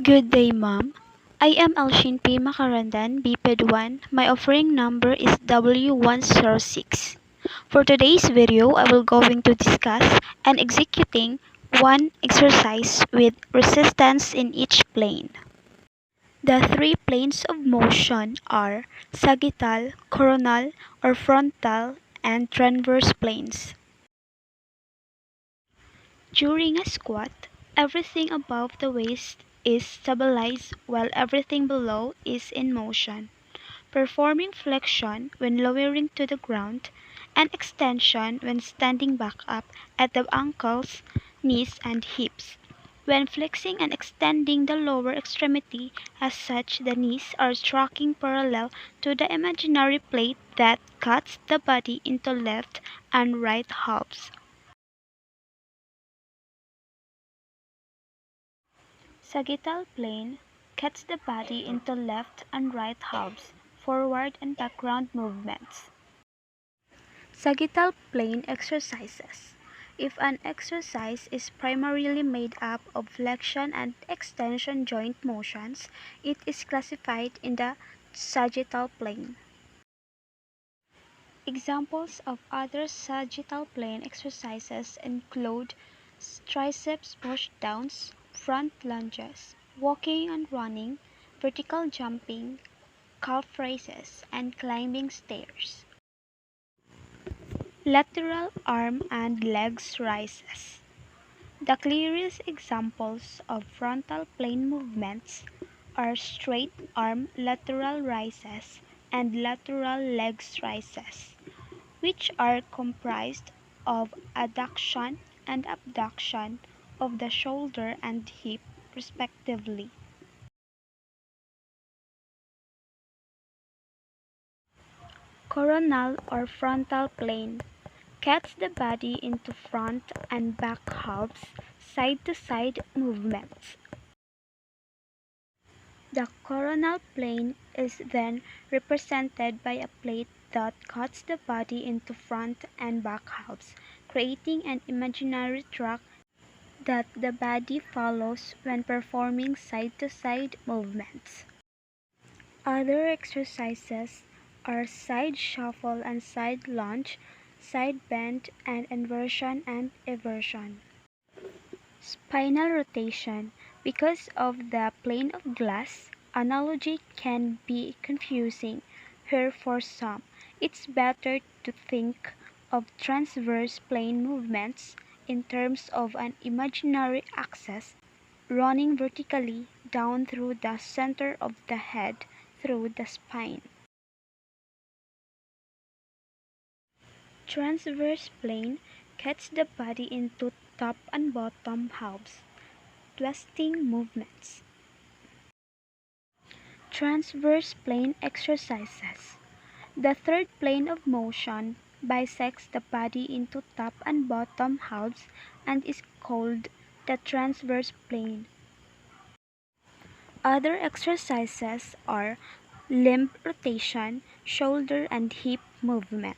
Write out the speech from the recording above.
Good day, ma'am. I am Alshin P. Makarandan, PhEd 1. My offering number is W106. For today's video, I will going to discuss and executing one exercise with resistance in each plane. The three planes of motion are sagittal, coronal, or frontal, and transverse planes. During a squat, everything above the waist is stabilized while everything below is in motion. Performing flexion when lowering to the ground and extension when standing back up at the ankles, knees, and hips. When flexing and extending the lower extremity as such, the knees are tracking parallel to the imaginary plate that cuts the body into left and right halves. Sagittal plane cuts the body into left and right halves, forward and background movements. Sagittal plane exercises. If an exercise is primarily made up of flexion and extension joint motions, it is classified in the sagittal plane. Examples of other sagittal plane exercises include triceps pushdowns, front lunges, walking and running, vertical jumping, calf raises, and climbing stairs. Lateral arm and legs raises. The clearest examples of frontal plane movements are straight arm lateral raises and lateral legs raises, which are comprised of adduction and abduction of the shoulder and hip respectively. Coronal or frontal plane cuts the body into front and back halves, side-to-side movements. The coronal plane is then represented by a plate that cuts the body into front and back halves, creating an imaginary track that the body follows when performing side-to-side movements. Other exercises are side shuffle and side lunge, side bend and inversion and eversion. Spinal rotation. Because of the plane of glass, analogy can be confusing here for some. It's better to think of transverse plane movements in terms of an imaginary axis running vertically down through the center of the head through the spine. Transverse plane cuts the body into top and bottom halves. Twisting movements. Transverse plane exercises. The third plane of motion bisects the body into top and bottom halves and is called the transverse plane. Other exercises are limb rotation, shoulder and hip movement.